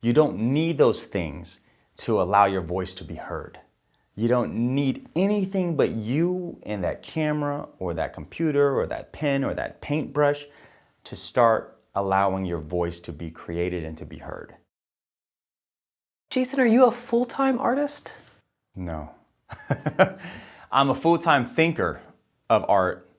You don't need those things to allow your voice to be heard. You don't need anything but you and that camera or that computer or that pen or that paintbrush to start allowing your voice to be created and to be heard. Jason, are you a full-time artist? No. I'm a full-time thinker of art,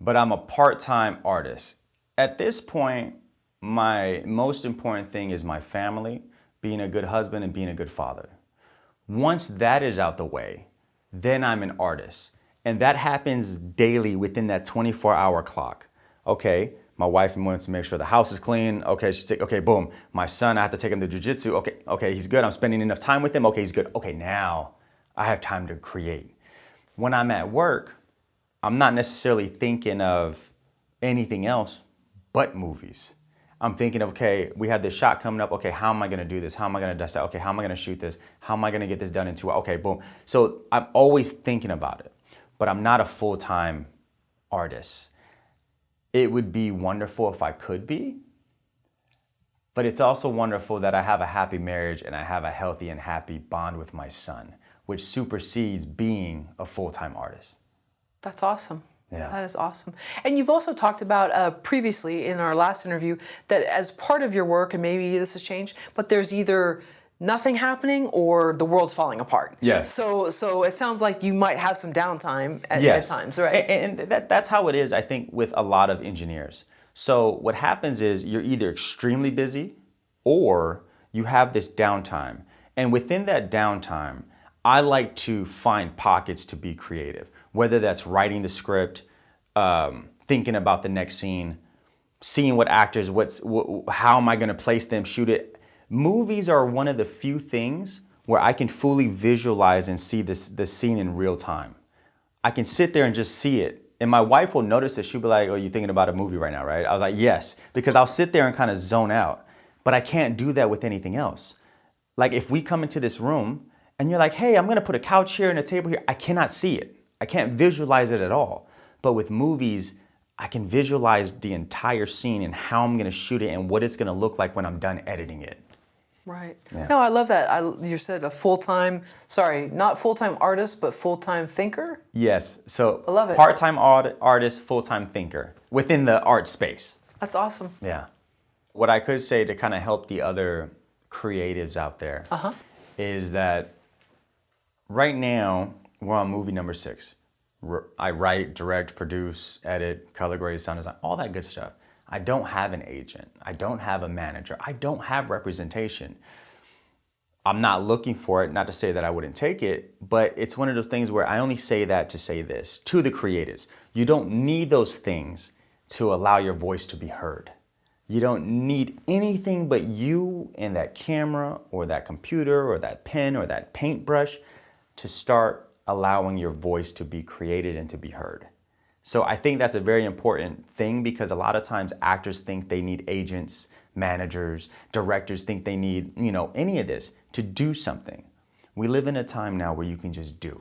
but I'm a part-time artist. At this point, my most important thing is my family, being a good husband and being a good father. Once that is out the way, then I'm an artist. And that happens daily within that 24-hour clock. Okay, my wife wants to make sure the house is clean. Okay, okay, boom. My son, I have to take him to jiu-jitsu. Okay, he's good. I'm spending enough time with him. Okay, he's good. Okay, now I have time to create. When I'm at work, I'm not necessarily thinking of anything else but movies. I'm thinking of, okay, we have this shot coming up. Okay, how am I gonna do this? How am I gonna dust that? Okay, how am I gonna shoot this? How am I gonna get this done in 2 hours? Okay, boom. So I'm always thinking about it, but I'm not a full-time artist. It would be wonderful if I could be, but it's also wonderful that I have a happy marriage and I have a healthy and happy bond with my son, which supersedes being a full-time artist. That's awesome. Yeah. That is awesome. And you've also talked about previously in our last interview that as part of your work, and maybe this has changed, but there's either nothing happening or the world's falling apart. Yes. So it sounds like you might have some downtime at times, right? And that's how it is, I think, with a lot of engineers. So what happens is you're either extremely busy or you have this downtime. And within that downtime, I like to find pockets to be creative, whether that's writing the script, thinking about the next scene, seeing what actors, how am I gonna place them, shoot it. Movies are one of the few things where I can fully visualize and see the scene in real time. I can sit there and just see it. And my wife will notice it. She'll be like, oh, you're thinking about a movie right now, right? I was like, yes, because I'll sit there and kind of zone out. But I can't do that with anything else. Like if we come into this room and you're like, hey, I'm gonna put a couch here and a table here, I cannot see it. I can't visualize it at all. But with movies, I can visualize the entire scene and how I'm gonna shoot it and what it's gonna look like when I'm done editing it. Right. Yeah. No, I love that. You said not full-time artist, but full-time thinker? Yes, so I love it. Part-time artist, full-time thinker within the art space. That's awesome. Yeah. What I could say to kind of help the other creatives out there is that right now we're on movie number 6. I write, direct, produce, edit, color grade, sound design, all that good stuff. I don't have an agent. I don't have a manager. I don't have representation. I'm not looking for it, not to say that I wouldn't take it, but it's one of those things where I only say that to say this to the creatives. You don't need those things to allow your voice to be heard. You don't need anything but you and that camera or that computer or that pen or that paintbrush to start allowing your voice to be created and to be heard. So I think that's a very important thing because a lot of times actors think they need agents, managers, directors think they need, any of this to do something. We live in a time now where you can just do.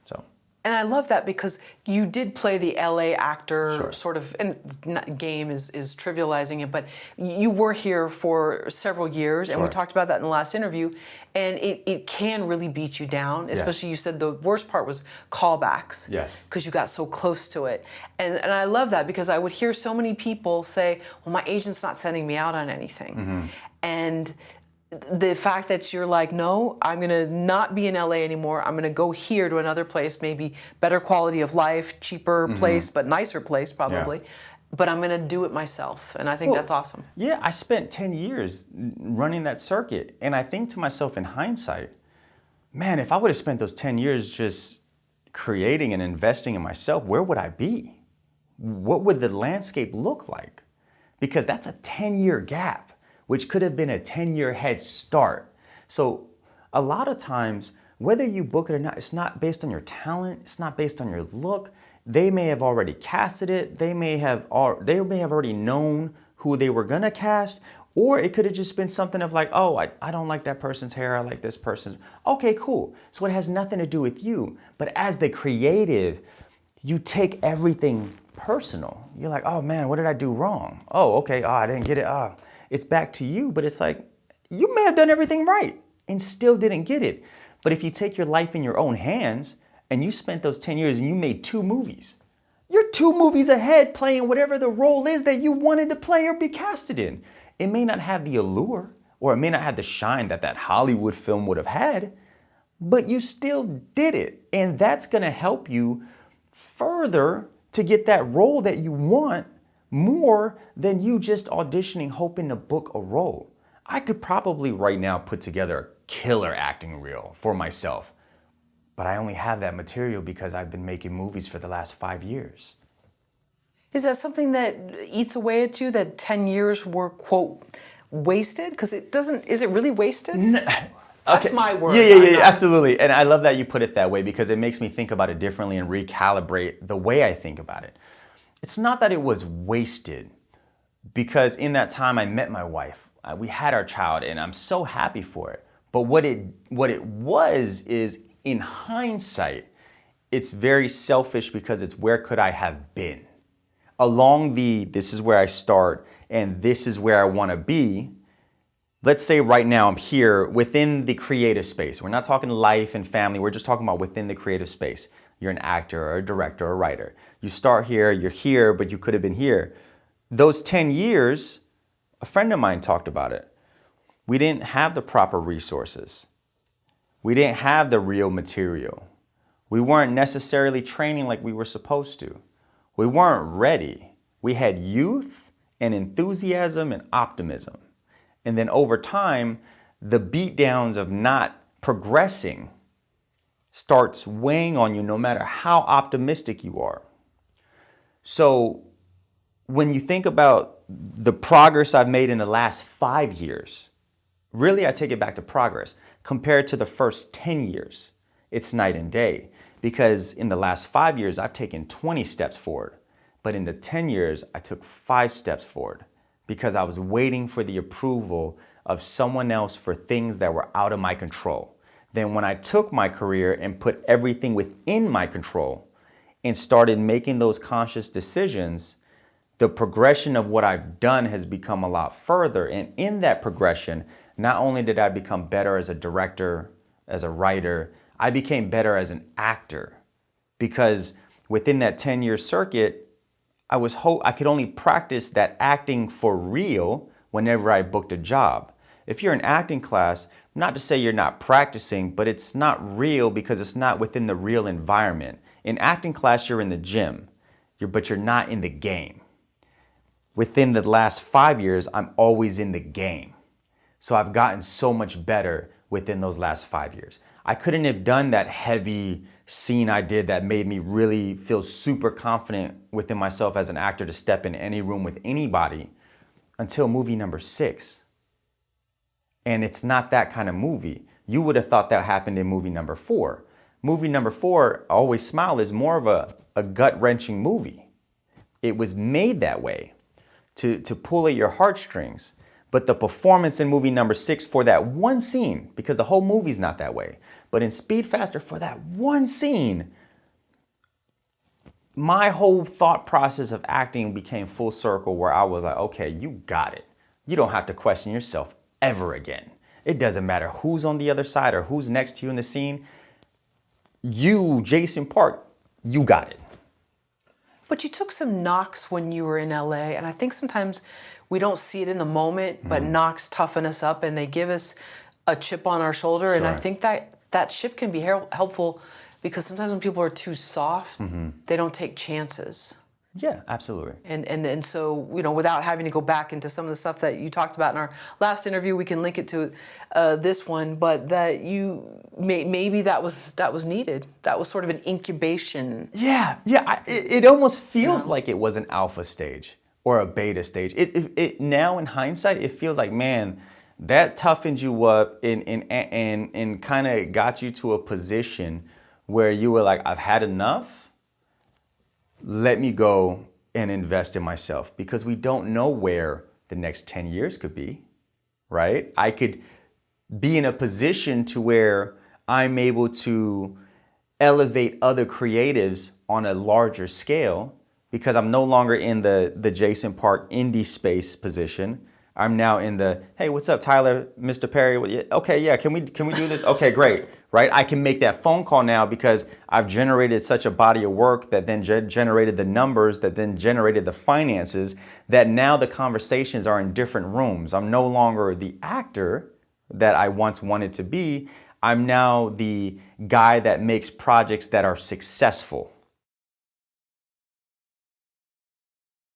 So. And I love that because you did play the LA actor Sure. sort of, and game is trivializing it, but you were here for several years, and we Sure. talked about that in the last interview, and it can really beat you down, especially you said the worst part was callbacks. Yes. Because you got so close to it. And I love that because I would hear so many people say, well, my agent's not sending me out on anything. Mm-hmm. And the fact that you're like, no, I'm gonna not be in LA anymore. I'm gonna go here to another place, maybe better quality of life, cheaper place, but nicer place probably. Yeah. But I'm gonna do it myself, and I think that's awesome. Yeah, I spent 10 years running that circuit, and I think to myself in hindsight, man, if I would have spent those 10 years just creating and investing in myself, where would I be? What would the landscape look like? Because that's a 10-year gap, which could have been a 10-year head start. So a lot of times, whether you book it or not, it's not based on your talent, it's not based on your look. They may have already casted it, they may have already known who they were gonna cast, or it could have just been something of like, oh, I don't like that person's hair, I like this person's. Okay, cool. So it has nothing to do with you. But as the creative, you take everything personal. You're like, oh man, what did I do wrong? Oh, okay, I didn't get it. It's back to you, but it's like, you may have done everything right and still didn't get it. But if you take your life in your own hands and you spent those 10 years and you made 2 movies, you're 2 movies ahead playing whatever the role is that you wanted to play or be casted in. It may not have the allure or it may not have the shine that that Hollywood film would have had, but you still did it. And that's going to help you further to get that role that you want more than you just auditioning hoping to book a role. I could probably right now put together a killer acting reel for myself, but I only have that material because I've been making movies for the last 5 years. Is that something that eats away at you, that 10 years were, quote, wasted? Because it doesn't, is it really wasted? No. That's okay. my word. Yeah, absolutely. And I love that you put it that way because it makes me think about it differently and recalibrate the way I think about it. It's not that it was wasted because in that time I met my wife. We had our child and I'm so happy for it. But what it was is, in hindsight, it's very selfish because it's where could I have been? Along this is where I start and this is where I want to be. Let's say right now I'm here within the creative space. We're not talking life and family. We're just talking about within the creative space. You're an actor or a director or a writer. You start here, you're here, but you could have been here. Those 10 years, a friend of mine talked about it. We didn't have the proper resources. We didn't have the real material. We weren't necessarily training like we were supposed to. We weren't ready. We had youth and enthusiasm and optimism. And then over time, the beatdowns of not progressing starts weighing on you no matter how optimistic you are. So when you think about the progress I've made in the last 5 years, really I take it back to progress. Compared to the first 10 years, it's night and day. Because in the last 5 years, I've taken 20 steps forward. But in the 10 years, I took 5 steps forward because I was waiting for the approval of someone else for things that were out of my control. Then when I took my career and put everything within my control and started making those conscious decisions, the progression of what I've done has become a lot further. And in that progression, not only did I become better as a director, as a writer, I became better as an actor because within that 10-year circuit, I could only practice that acting for real whenever I booked a job. If you're in acting class, not to say you're not practicing, but it's not real because it's not within the real environment. In acting class, you're in the gym, but you're not in the game. Within the last 5 years, I'm always in the game. So I've gotten so much better within those last 5 years. I couldn't have done that heavy scene I did that made me really feel super confident within myself as an actor to step in any room with anybody until movie number 6. And it's not that kind of movie. You would have thought that happened in movie number 4. Movie number 4, Always Smile, is more of a gut-wrenching movie. It was made that way to pull at your heartstrings. But the performance in movie number 6 for that one scene, because the whole movie's not that way, but in Speed Faster for that one scene, my whole thought process of acting became full circle where I was like, okay, you got it. You don't have to question yourself ever again. It doesn't matter who's on the other side or who's next to you in the scene. You, Jason Park, you got it. But you took some knocks when you were in LA, and I think sometimes we don't see it in the moment, but knocks toughen us up and they give us a chip on our shoulder. Sure. And I think that chip can be helpful because sometimes when people are too soft, they don't take chances. Yeah, absolutely. And so, without having to go back into some of the stuff that you talked about in our last interview, we can link it to this one, but that maybe that was needed. That was sort of an incubation. Yeah. It almost feels like it was an alpha stage or a beta stage. It now in hindsight, it feels like, man, that toughened you up and kind of got you to a position where you were like, I've had enough. Let me go and invest in myself, because we don't know where the next 10 years could be, right? I could be in a position to where I'm able to elevate other creatives on a larger scale because I'm no longer in the Jason Park indie space position. I'm now in the, hey, what's up, Tyler, Mr. Perry? Okay, yeah, can we do this? Okay, great, right? I can make that phone call now because I've generated such a body of work that then generated the numbers, that then generated the finances, that now the conversations are in different rooms. I'm no longer the actor that I once wanted to be. I'm now the guy that makes projects that are successful.